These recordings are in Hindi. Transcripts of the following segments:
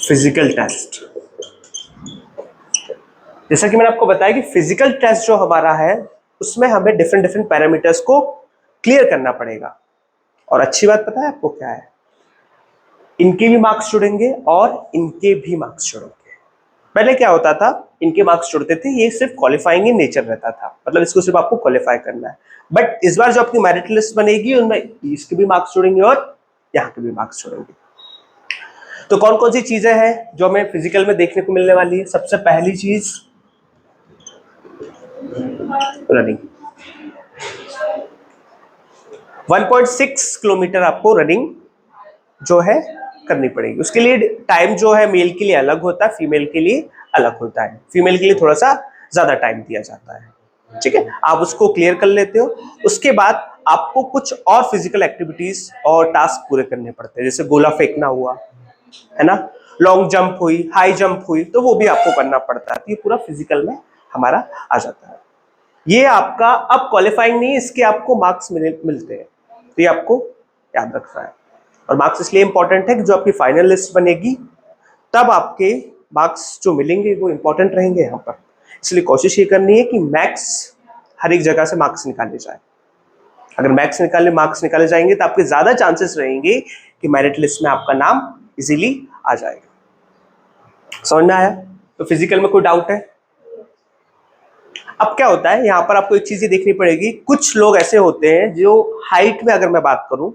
Physical test. जैसा कि मैंने आपको बताया कि फिजिकल टेस्ट जो हमारा है उसमें हमें डिफरेंट डिफरेंट पैरामीटर्स को क्लियर करना पड़ेगा। और अच्छी बात पता है आपको क्या है, इनके भी मार्क्स जुड़ेंगे और इनके भी मार्क्स जुड़ेंगे। पहले क्या होता था, इनके मार्क्स जुड़ते थे, ये सिर्फ क्वालिफाइंग इन नेचर रहता था, मतलब इसको सिर्फ आपको क्वालिफाई करना है। बट इस बार जो आपकी मेरिट लिस्ट बनेगी उनमें इसके भी मार्क्स जुड़ेंगे और यहाँ के भी मार्क्स जुड़ेंगे। तो कौन कौन सी चीजें हैं जो हमें फिजिकल में देखने को मिलने वाली है? सबसे पहली चीज रनिंग। 1.6 किलोमीटर आपको रनिंग जो है करनी पड़ेगी। उसके लिए टाइम जो है मेल के लिए अलग होता है, फीमेल के लिए अलग होता है। फीमेल के लिए थोड़ा सा ज्यादा टाइम दिया जाता है, ठीक है, आप उसको क्लियर कर लेते हो। उसके बाद आपको कुछ और फिजिकल एक्टिविटीज और टास्क पूरे करने पड़ते हैं, जैसे गोला फेंकना हुआ, है ना, लॉन्ग जंप हुई, हाई जंप हुई, तो वो भी आपको करना पड़ता है। तो ये पूरा फिजिकल में हमारा आ जाता है। ये आपका अब क्वालिफाइंग नहीं, इसके आपको मार्क्स मिलते हैं, तो ये आपको याद रखना है। और मार्क्स इसलिए इंपॉर्टेंट है कि जो आपकी फाइनल लिस्ट बनेगी तब आपके मार्क्स जो मिलेंगे वो इंपॉर्टेंट रहेंगे यहाँ पर। इसलिए कोशिश ये करनी है कि मैक्स हर एक जगह से मार्क्स निकाले जाए। अगर मार्क्स निकाले जाएंगे तो आपके ज्यादा चांसेस रहेंगे कि मेरिट लिस्ट में आपका नाम इजीली आ जाएगा। समझ में आया? तो फिजिकल में कोई डाउट है? अब क्या होता है, यहाँ पर आपको एक चीज देखनी पड़ेगी, कुछ लोग ऐसे होते हैं जो हाइट में, अगर मैं बात करूं,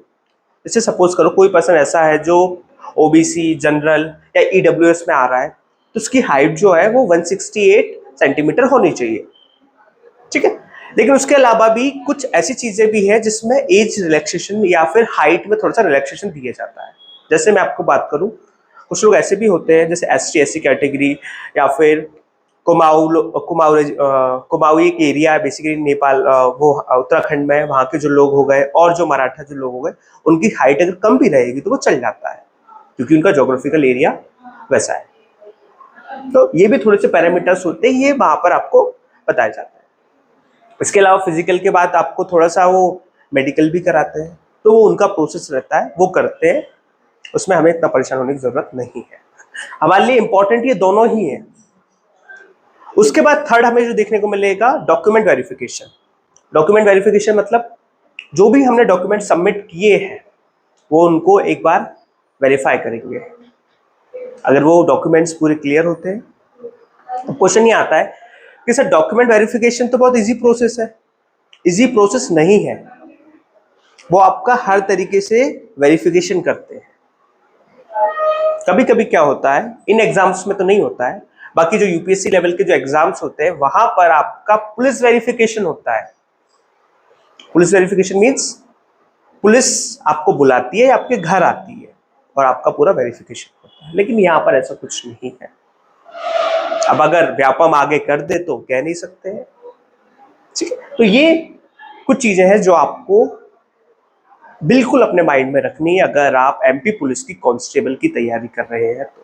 जैसे सपोज करो कोई पर्सन ऐसा है जो ओबीसी, जनरल या ईडब्ल्यूएस में आ रहा है, तो उसकी हाइट जो है वो 168 सेंटीमीटर होनी चाहिए, ठीक है। लेकिन उसके अलावा भी कुछ ऐसी चीजें भी हैं जिसमें एज रिलैक्सेशन या फिर हाइट में थोड़ा सा रिलैक्सेशन दिया जाता है। जैसे मैं आपको बात करूं, कुछ लोग ऐसे भी होते हैं जैसे ST SC कैटेगरी या फिर कुमाऊं एक एरिया है बेसिकली नेपाल, वो उत्तराखंड में, वहां के जो लोग हो गए और जो मराठा जो लोग हो गए, उनकी हाइट अगर कम भी रहेगी तो वो चल जाता है क्योंकि उनका ज्योग्राफिकल एरिया वैसा है। तो ये भी थोड़े से पैरामीटर्स होते हैं, ये वहां पर आपको बताया जाता है। इसके अलावा फिजिकल के बाद आपको थोड़ा सा वो मेडिकल भी कराते हैं, तो वो उनका प्रोसेस रहता है, वो करते हैं, उसमें हमें इतना परेशान होने की जरूरत नहीं है। हमारे लिए इंपॉर्टेंट ये दोनों ही है। उसके बाद थर्ड हमें जो देखने को मिलेगा, डॉक्यूमेंट वेरिफिकेशन। डॉक्यूमेंट वेरिफिकेशन मतलब जो भी हमने डॉक्यूमेंट सबमिट किए हैं वो उनको एक बार वेरीफाई करेंगे। अगर वो डॉक्यूमेंट्स पूरे क्लियर होते हैं तो क्वेश्चन ये आता है कि सर डॉक्यूमेंट वेरिफिकेशन तो बहुत इजी प्रोसेस है। इजी प्रोसेस नहीं है, वो आपका हर तरीके से वेरिफिकेशन करते हैं। कभी कभी क्या होता है, इन एग्जाम्स में तो नहीं होता है, बाकी जो यूपीएससी लेवल के जो एग्जाम्स होते हैं वहां पर आपका पुलिस वेरिफिकेशन होता है। पुलिस वेरिफिकेशन मींस पुलिस आपको बुलाती है, आपके घर आती है और आपका पूरा वेरिफिकेशन होता है। लेकिन यहाँ पर ऐसा कुछ नहीं है। अब अगर व्यापम आगे कर दे तो कह नहीं सकते हैं, ठीक है। तो ये कुछ चीजें हैं जो आपको बिल्कुल अपने माइंड में रखनी है अगर आप MP पुलिस की कांस्टेबल की तैयारी कर रहे हैं तो।